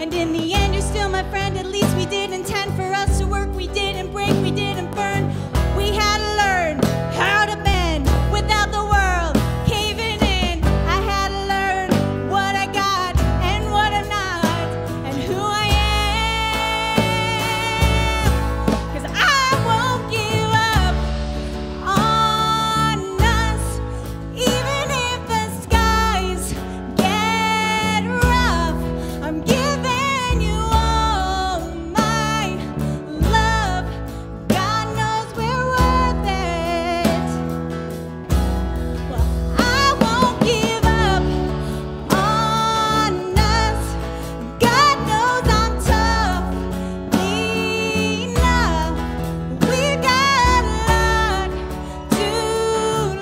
And in the end, you're still my friend. At least we didn't intend for us to work. We didn't break, we didn't burn. We had to learn how to bend without the world caving in. I had to learn what I got and what I'm not and who I am. 'Cause I won't give up on us, even if the skies get rough. I'm giving you all my love. God knows we're worth it. Well, I won't give up on us. God knows I'm tough enough. We got a lot to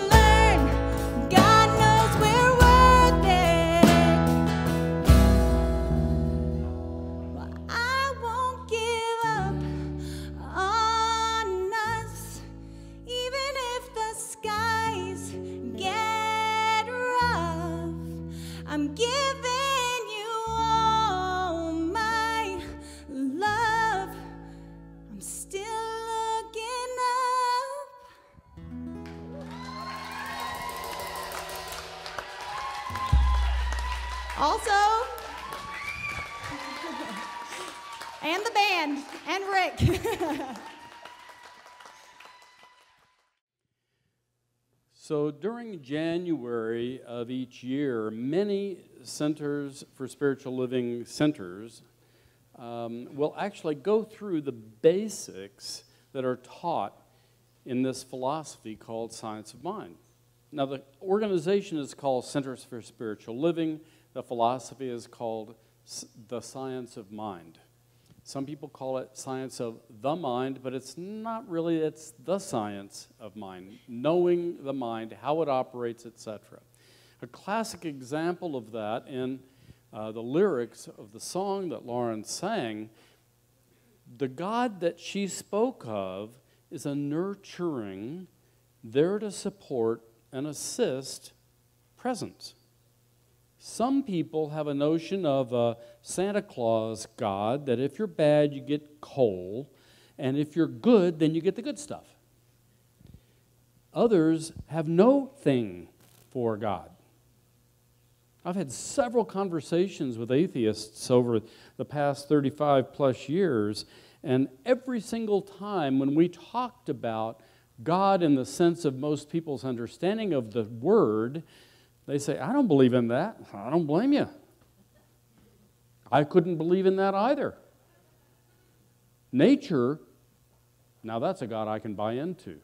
learn. God knows we're worth it. Well, I won't give up on us, even if the skies get rough. I'm giving you all my love. I'm still looking up. Also, and the band, and Rick. So during January of each year, many Centers for Spiritual Living centers will actually go through the basics that are taught in this philosophy called Science of Mind. Now, the organization is called Centers for Spiritual Living. The philosophy is called the Science of Mind. Some people call it science of the mind, but it's not really, it's the science of mind, knowing the mind, how it operates, etc. A classic example of that in the lyrics of the song that Lauren sang, the God that she spoke of is a nurturing, there to support and assist presence. Some people have a notion of a Santa Claus God, that if you're bad, you get coal, and if you're good, then you get the good stuff. Others have no thing for God. I've had several conversations with atheists over the past 35 plus years, and every single time when we talked about God in the sense of most people's understanding of the word, they say, I don't believe in that. I don't blame you. I couldn't believe in that either. Nature, now that's a God I can buy into.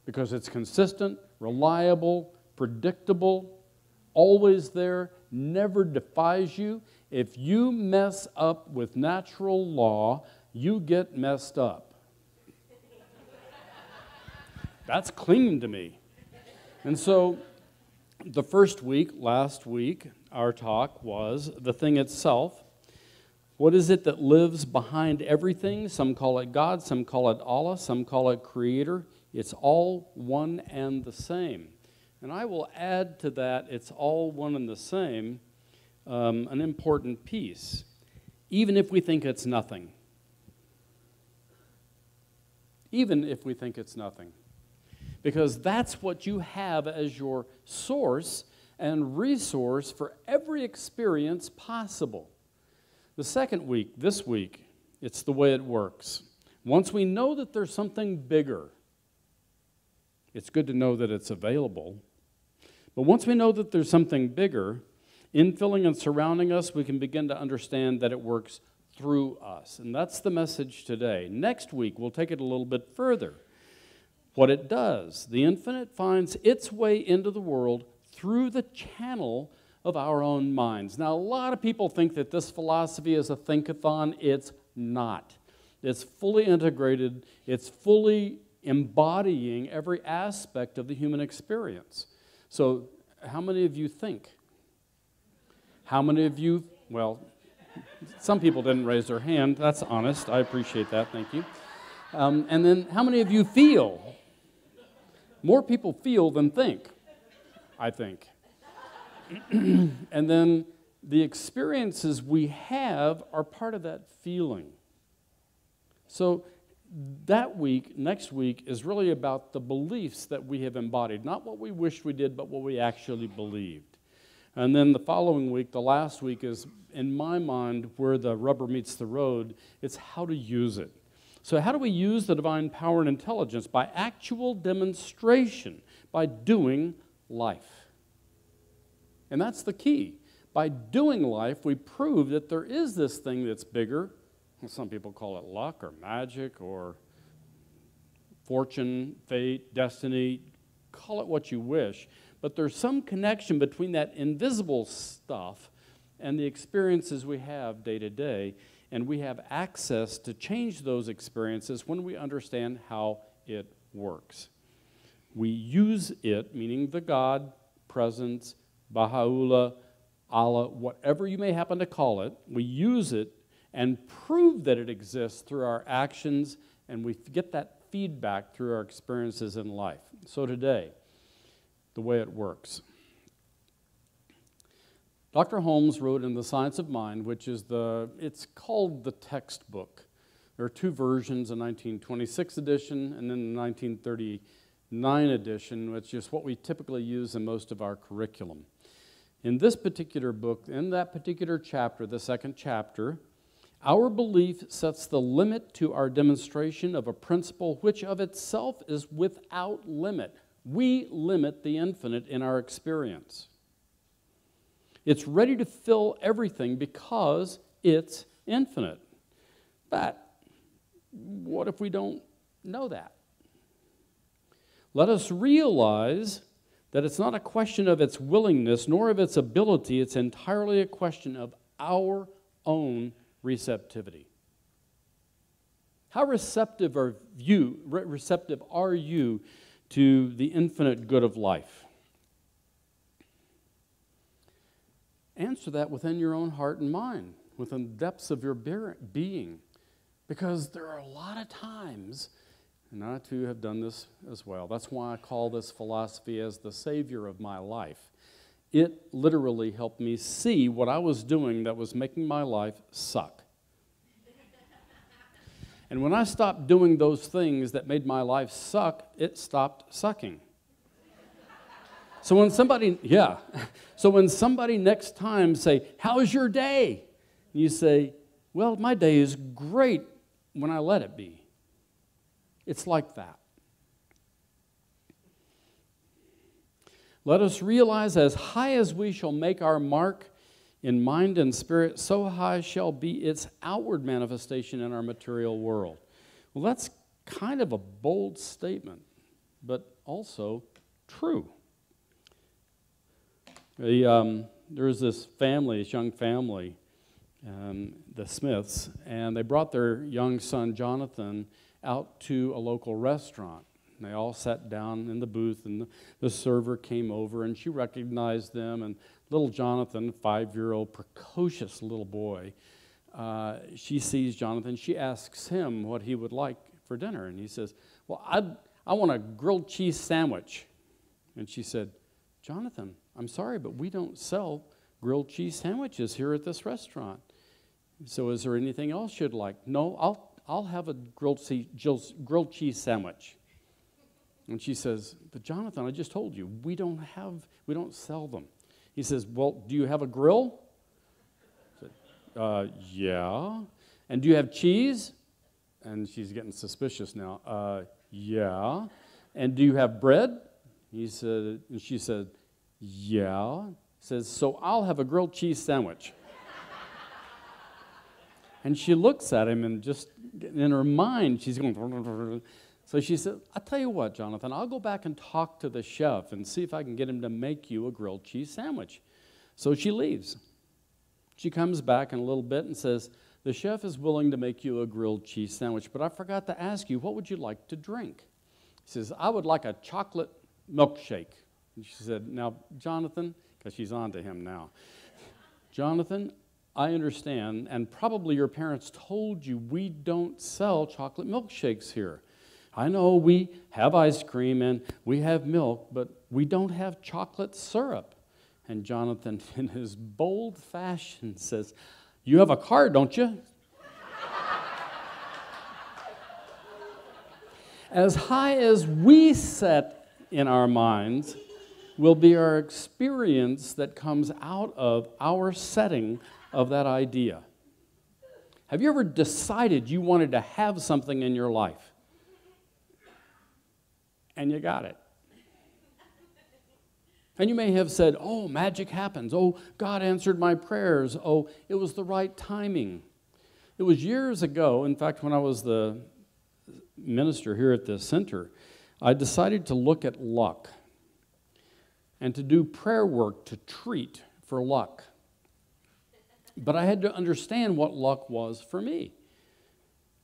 Because it's consistent, reliable, predictable, always there, never defies you. If you mess up with natural law, you get messed up. That's clean to me. And so the first week, last week, our talk was the thing itself. What is it that lives behind everything? Some call it God, some call it Allah, some call it Creator. It's all one and the same. And I will add to that, it's all one and the same, an important piece, even if we think it's nothing. Even if we think it's nothing. Because that's what you have as your source and resource for every experience possible. The second week, this week, it's the way it works. Once we know that there's something bigger, it's good to know that it's available. But once we know that there's something bigger, infilling and surrounding us, we can begin to understand that it works through us. And that's the message today. Next week, we'll take it a little bit further. What it does, the infinite finds its way into the world through the channel of our own minds. Now, a lot of people think that this philosophy is a think-a-thon. It's not. It's fully integrated. It's fully embodying every aspect of the human experience. So, how many of you think? How many of you, well, some people didn't raise their hand. That's honest. I appreciate that. Thank you. And then, how many of you feel? More people feel than think, I think. And then the experiences we have are part of that feeling. So that week, next week, is really about the beliefs that we have embodied. Not what we wished we did, but what we actually believed. And then the following week, the last week, is, in my mind, where the rubber meets the road. It's how to use it. So how do we use the divine power and intelligence? By actual demonstration, by doing life. And that's the key. By doing life, we prove that there is this thing that's bigger. Some people call it luck or magic or fortune, fate, destiny. Call it what you wish. But there's some connection between that invisible stuff and the experiences we have day to day. And we have access to change those experiences when we understand how it works. We use it, meaning the God, presence, Baha'u'llah, Allah, whatever you may happen to call it, we use it and prove that it exists through our actions, and we get that feedback through our experiences in life. So today, the way it works. Dr. Holmes wrote in The Science of Mind, which is it's called the textbook. There are two versions, a 1926 edition and then the 1939 edition, which is what we typically use in most of our curriculum. In this particular book, in that particular chapter, the second chapter, our belief sets the limit to our demonstration of a principle which of itself is without limit. We limit the infinite in our experience. It's ready to fill everything because it's infinite. But what if we don't know that? Let us realize that it's not a question of its willingness nor of its ability. It's entirely a question of our own receptivity. How receptive are you to the infinite good of life? Answer that within your own heart and mind, within the depths of your being. Because there are a lot of times, and I too have done this as well. That's why I call this philosophy as the savior of my life. It literally helped me see what I was doing that was making my life suck. And when I stopped doing those things that made my life suck, it stopped sucking. So when somebody next time say, "How's your day?" You say, "Well, my day is great when I let it be." It's like that. Let us realize, as high as we shall make our mark in mind and spirit, so high shall be its outward manifestation in our material world. Well, that's kind of a bold statement, but also true. There's this family, this young family, the Smiths, and they brought their young son, Jonathan, out to a local restaurant. And they all sat down in the booth, and the server came over, and she recognized them. And little Jonathan, 5-year-old, precocious little boy, she sees Jonathan. She asks him what he would like for dinner. And he says, "Well, I want a grilled cheese sandwich." And she said, "Jonathan, I'm sorry, but we don't sell grilled cheese sandwiches here at this restaurant. So is there anything else you'd like?" "No, I'll have a grilled cheese sandwich." And she says, "But Jonathan, I just told you, we don't sell them." He says, "Well, do you have a grill?" I said, "Yeah." "And do you have cheese?" And she's getting suspicious now. "Yeah." "And do you have bread?" She said, "Yeah." Says, "So I'll have a grilled cheese sandwich." And she looks at him, and just in her mind, she's going. So she said, "I'll tell you what, Jonathan, I'll go back and talk to the chef and see if I can get him to make you a grilled cheese sandwich." So she leaves. She comes back in a little bit and says, "The chef is willing to make you a grilled cheese sandwich, but I forgot to ask you, what would you like to drink?" He says, "I would like a chocolate milkshake." And she said, "Now, Jonathan," because she's on to him now, "Jonathan, I understand, and probably your parents told you we don't sell chocolate milkshakes here. I know we have ice cream and we have milk, but we don't have chocolate syrup. And Jonathan, in his bold fashion, says, "You have a car, don't you?" As high as we set in our minds will be our experience that comes out of our setting of that idea. Have you ever decided you wanted to have something in your life? And you got it. And you may have said, "Oh, magic happens. Oh, God answered my prayers. Oh, it was the right timing." It was years ago, in fact, when I was the minister here at this center, I decided to look at luck and to do prayer work to treat for luck. But I had to understand what luck was for me,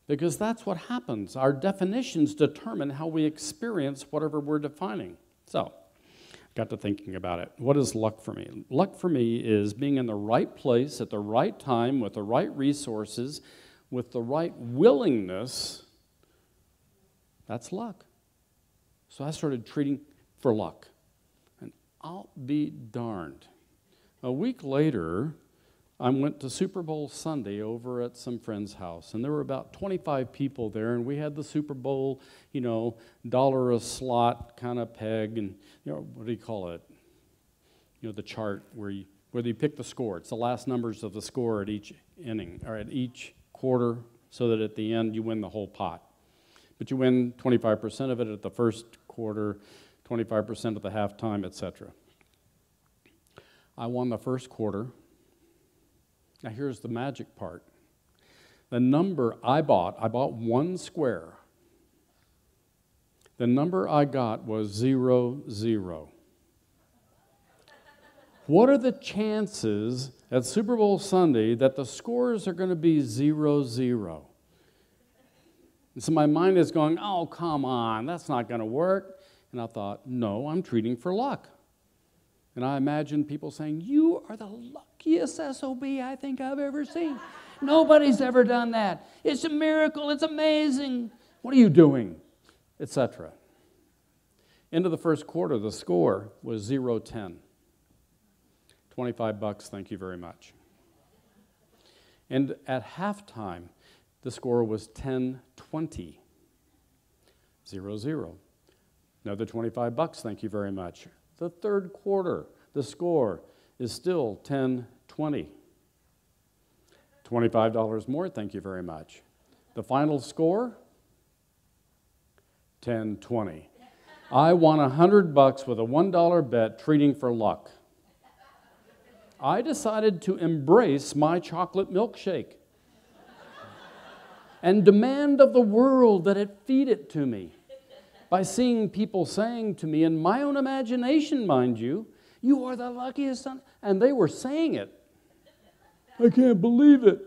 because that's what happens. Our definitions determine how we experience whatever we're defining. So, got to thinking about it. What is luck for me? Luck for me is being in the right place at the right time with the right resources, with the right willingness. That's luck. So I started treating for luck. And I'll be darned. A week later, I went to Super Bowl Sunday over at some friend's house, and there were about 25 people there, and we had the Super Bowl, dollar a slot kind of peg, and what do you call it? The chart where you pick the score. It's the last numbers of the score at each inning or at each quarter, so that at the end you win the whole pot. But you win 25% of it at the first quarter, 25% at the halftime, etc. I won the first quarter. Now here's the magic part. The number I bought one square. The number I got was 00. What are the chances at Super Bowl Sunday that the scores are going to be 0-0? And so my mind is going, "Oh, come on, that's not going to work." And I thought, no, I'm treating for luck. And I imagine people saying, "You are the luckiest SOB I think I've ever seen. Nobody's ever done that. It's a miracle. It's amazing. What are you doing?" Etc. Into the first quarter, the score was 0-10. $25, thank you very much. And at halftime, the score was 10-20. 0-0. Another $25, thank you very much. The third quarter, the score is still 10-20. $25 more, thank you very much. The final score, 10-20. I won $100 with a $1 bet treating for luck. I decided to embrace my chocolate milkshake and demand of the world that it feed it to me by seeing people saying to me, in my own imagination, mind you, "You are the luckiest son," and they were saying it. I can't believe it.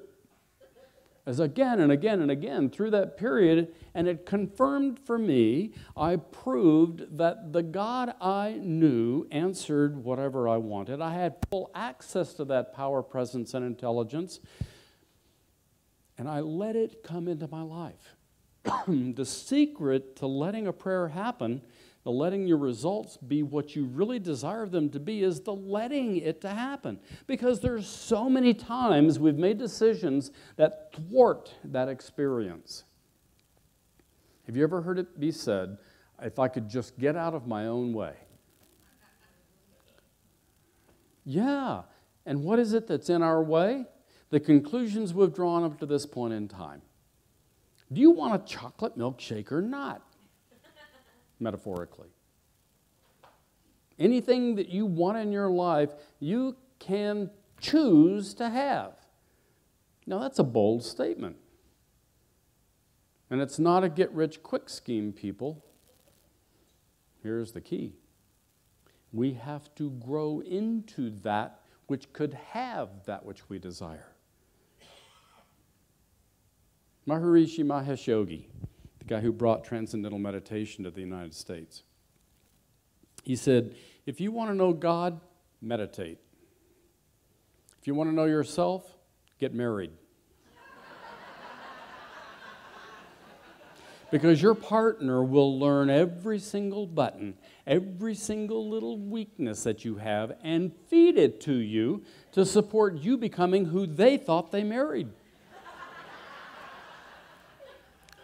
As again and again and again through that period, and it confirmed for me, I proved that the God I knew answered whatever I wanted. I had full access to that power, presence, and intelligence, and I let it come into my life. The secret to letting a prayer happen, the letting your results be what you really desire them to be, is the letting it to happen. Because there's so many times we've made decisions that thwart that experience. Have you ever heard it be said, "If I could just get out of my own way"? Yeah, and what is it that's in our way? The conclusions we've drawn up to this point in time. Do you want a chocolate milkshake or not? Metaphorically. Anything that you want in your life, you can choose to have. Now, that's a bold statement. And it's not a get-rich-quick scheme, people. Here's the key. We have to grow into that which could have that which we desire. Maharishi Mahesh Yogi, the guy who brought transcendental meditation to the United States, he said, if you want to know God, meditate. If you want to know yourself, get married. Because your partner will learn every single button, every single little weakness that you have, and feed it to you to support you becoming who they thought they married.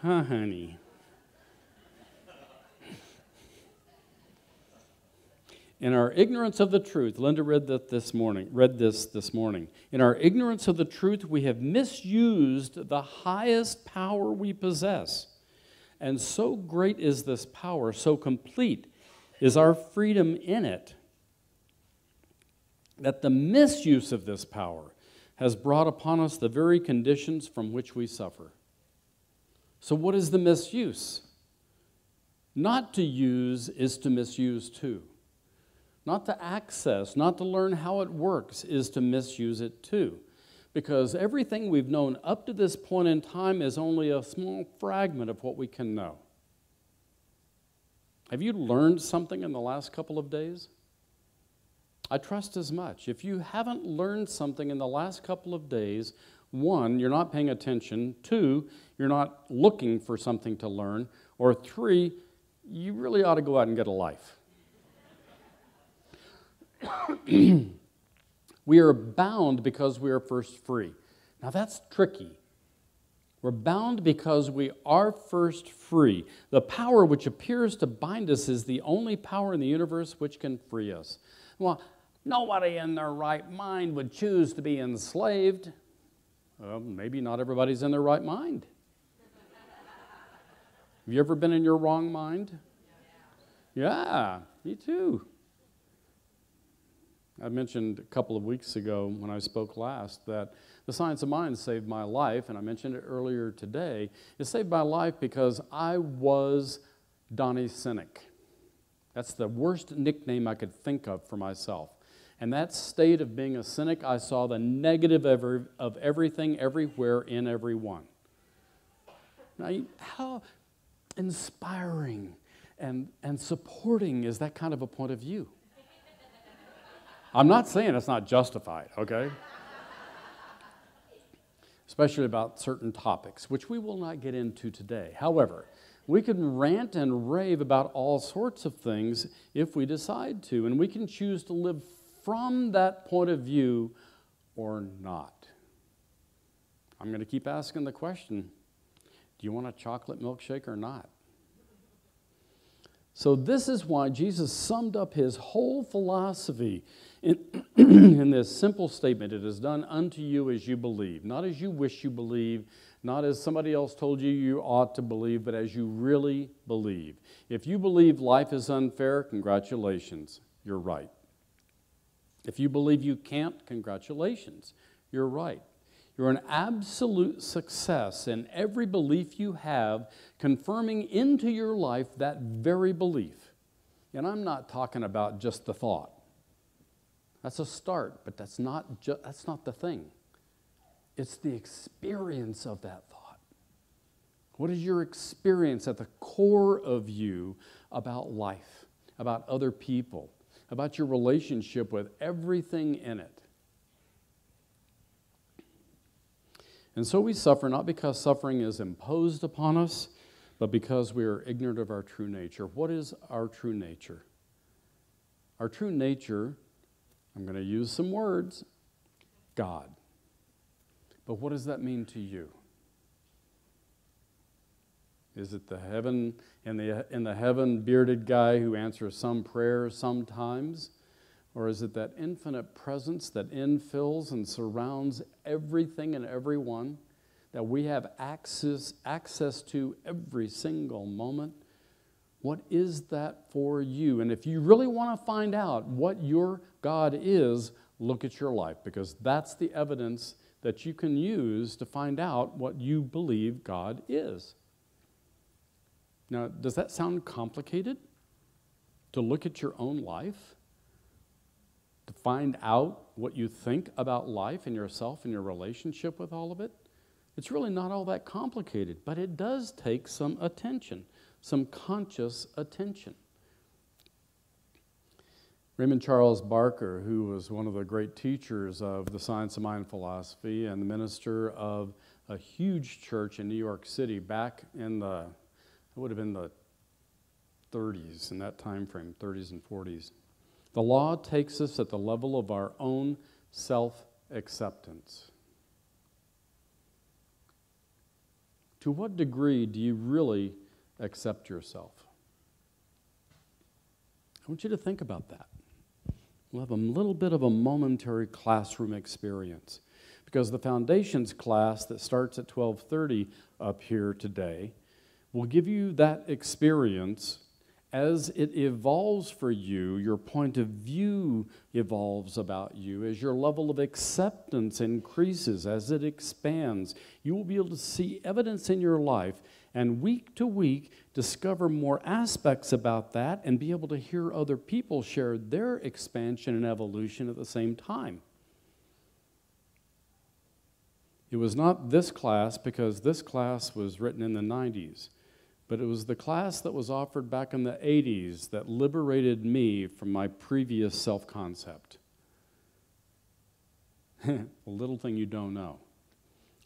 Huh, honey? In our ignorance of the truth, Linda read this morning. In our ignorance of the truth, we have misused the highest power we possess. And so great is this power, so complete is our freedom in it, that the misuse of this power has brought upon us the very conditions from which we suffer. So what is the misuse? Not to use is to misuse too. Not to access, not to learn how it works is to misuse it too. Because everything we've known up to this point in time is only a small fragment of what we can know. Have you learned something in the last couple of days? I trust as much. If you haven't learned something in the last couple of days, one, you're not paying attention. Two, you're not looking for something to learn. Or three, you really ought to go out and get a life. We are bound because we are first free. Now that's tricky. We're bound because we are first free. The power which appears to bind us is the only power in the universe which can free us. Well, nobody in their right mind would choose to be enslaved. Well, maybe not everybody's in their right mind. Have you ever been in your wrong mind? Yeah, me too. I mentioned a couple of weeks ago when I spoke last that the Science of Mind saved my life, and I mentioned it earlier today. It saved my life because I was Donnie Cynic. That's the worst nickname I could think of for myself. And that state of being a cynic, I saw the negative of everything, everywhere, in everyone. Now, how inspiring and supporting is that kind of a point of view? I'm not saying it's not justified, okay? Especially about certain topics, which we will not get into today. However, we can rant and rave about all sorts of things if we decide to, and we can choose to live from that point of view or not. I'm going to keep asking the question, do you want a chocolate milkshake or not? So this is why Jesus summed up his whole philosophy in this simple statement: it is done unto you as you believe. Not as you wish you believe, not as somebody else told you you ought to believe, but as you really believe. If you believe life is unfair, congratulations, you're right. If you believe you can't, congratulations, you're right. You're an absolute success in every belief you have, confirming into your life that very belief. And I'm not talking about just the thought. That's a start, but that's not the thing. It's the experience of that thought. What is your experience at the core of you about life, about other people, about your relationship with everything in it? And so we suffer not because suffering is imposed upon us, but because we are ignorant of our true nature. What is our true nature? Our true nature, I'm going to use some words, God. But what does that mean to you? Is it the heaven in the heaven bearded guy who answers some prayers sometimes? Or is it that infinite presence that infills and surrounds everything and everyone that we have access to every single moment? What is that for you? And if you really want to find out what your God is, look at your life, because that's the evidence that you can use to find out what you believe God is. Now, does that sound complicated? To look at your own life? To find out what you think about life and yourself and your relationship with all of it? It's really not all that complicated, but it does take some attention, some conscious attention. Raymond Charles Barker, who was one of the great teachers of the Science of Mind philosophy and the minister of a huge church in New York City back in the It would have been the 30s, in that time frame, 30s and 40s. The law takes us at the level of our own self-acceptance. To what degree do you really accept yourself? I want you to think about that. We'll have a little bit of a momentary classroom experience, because the foundations class that starts at 12:30 up here today will give you that experience. As it evolves for you, your point of view evolves about you. As your level of acceptance increases, as it expands, you will be able to see evidence in your life, and week to week discover more aspects about that and be able to hear other people share their expansion and evolution at the same time. It was not this class, because this class was written in the 90s. But it was the class that was offered back in the 80s that liberated me from my previous self-concept. A little thing you don't know.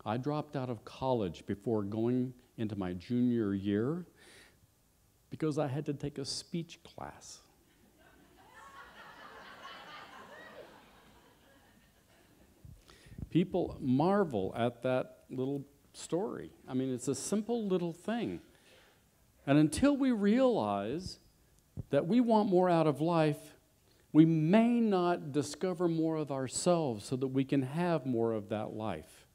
I dropped out of college before going into my junior year because I had to take a speech class. People marvel at that little story. I mean, it's a simple little thing. And until we realize that we want more out of life, we may not discover more of ourselves so that we can have more of that life.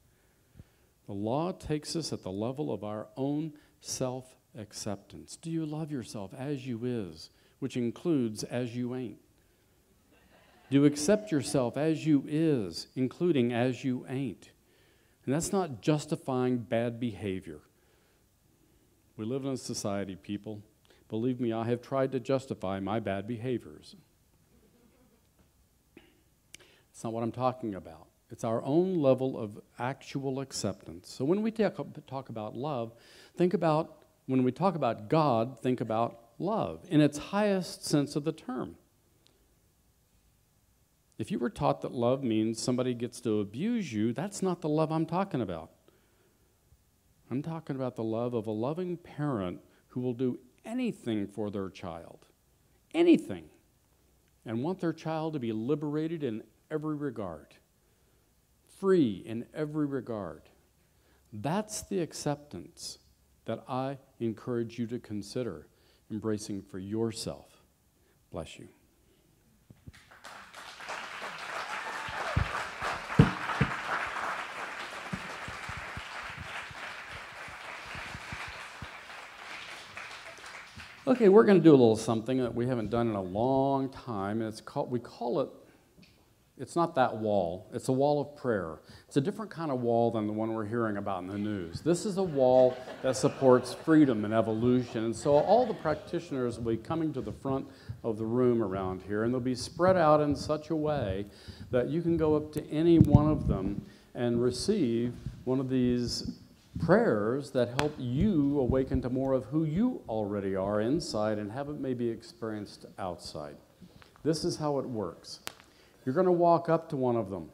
The law takes us at the level of our own self-acceptance. Do you love yourself as you is, which includes as you ain't? Do you accept yourself as you is, including as you ain't? And that's not justifying bad behavior. We live in a society, people. Believe me, I have tried to justify my bad behaviors. It's not what I'm talking about. It's our own level of actual acceptance. So when we talk about love, when we talk about God, think about love in its highest sense of the term. If you were taught that love means somebody gets to abuse you, that's not the love I'm talking about. I'm talking about the love of a loving parent who will do anything for their child, anything, and want their child to be liberated in every regard, free in every regard. That's the acceptance that I encourage you to consider embracing for yourself. Bless you. Okay, we're going to do a little something that we haven't done in a long time, and it's not that wall, it's a wall of prayer. It's a different kind of wall than the one we're hearing about in the news. This is a wall that supports freedom and evolution, and so all the practitioners will be coming to the front of the room around here, and they'll be spread out in such a way that you can go up to any one of them and receive one of these prayers that help you awaken to more of who you already are inside and haven't maybe experienced outside. This is how it works. You're going to walk up to one of them.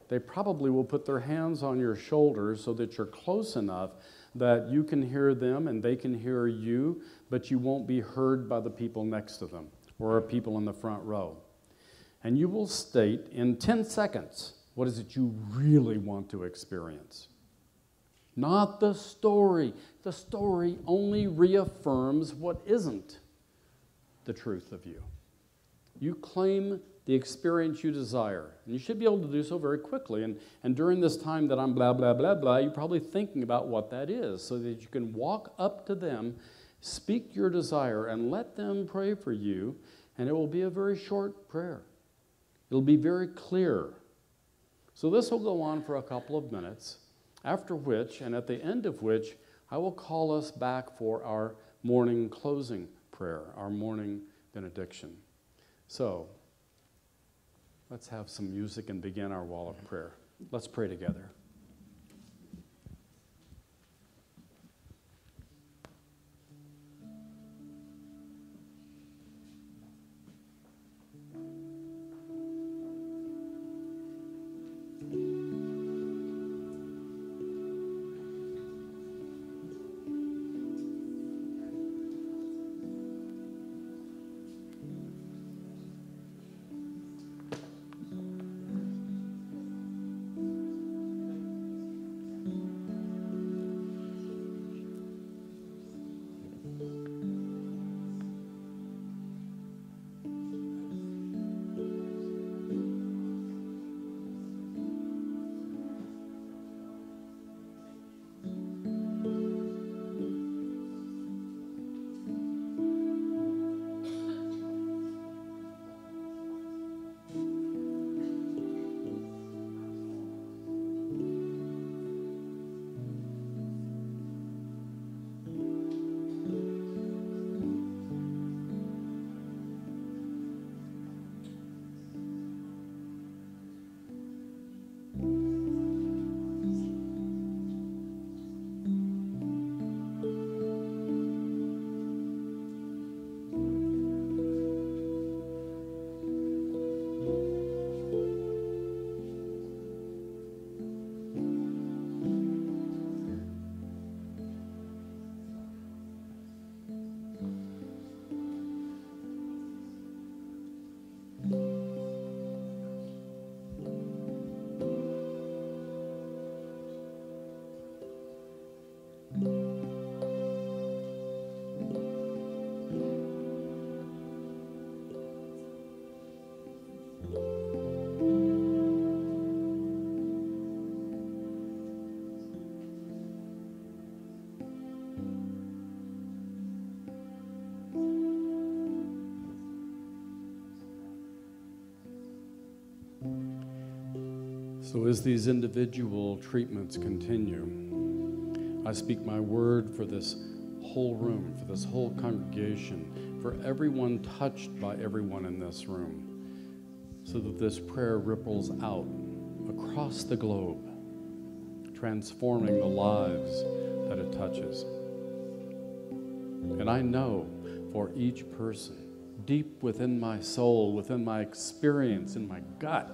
They probably will put their hands on your shoulders so that you're close enough that you can hear them and they can hear you, but you won't be heard by the people next to them or people in the front row. And you will state in 10 seconds, what is it you really want to experience? Not the story. The story only reaffirms what isn't the truth of you. You claim the experience you desire, and you should be able to do so very quickly. And during this time that I'm blah, blah, blah, blah, you're probably thinking about what that is so that you can walk up to them, speak your desire, and let them pray for you, and it will be a very short prayer. It'll be very clear. So this will go on for a couple of minutes. After which, and at the end of which, I will call us back for our morning closing prayer, our morning benediction. So, let's have some music and begin our wall of prayer. Let's pray together. So as these individual treatments continue, I speak my word for this whole room, for this whole congregation, for everyone touched by everyone in this room, so that this prayer ripples out across the globe, transforming the lives that it touches. And I know for each person, deep within my soul, within my experience, in my gut,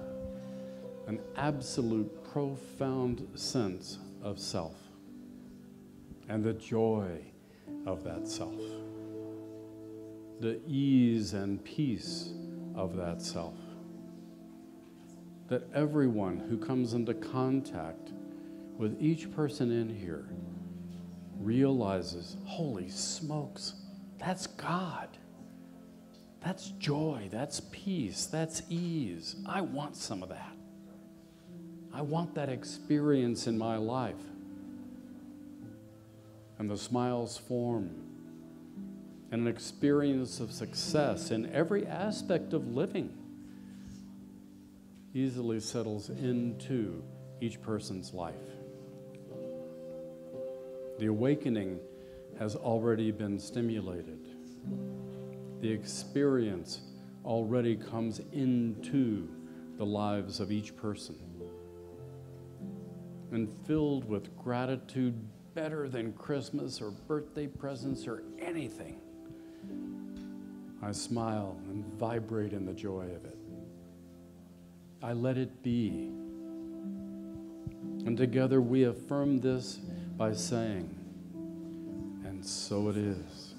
an absolute profound sense of self and the joy of that self, the ease and peace of that self. That everyone who comes into contact with each person in here realizes, holy smokes, that's God. That's joy, that's peace, that's ease. I want some of that. I want that experience in my life. And the smiles form, and an experience of success in every aspect of living easily settles into each person's life. The awakening has already been stimulated. The experience already comes into the lives of each person. And filled with gratitude better than Christmas or birthday presents or anything, I smile and vibrate in the joy of it. I let it be. And together we affirm this by saying, and so it is.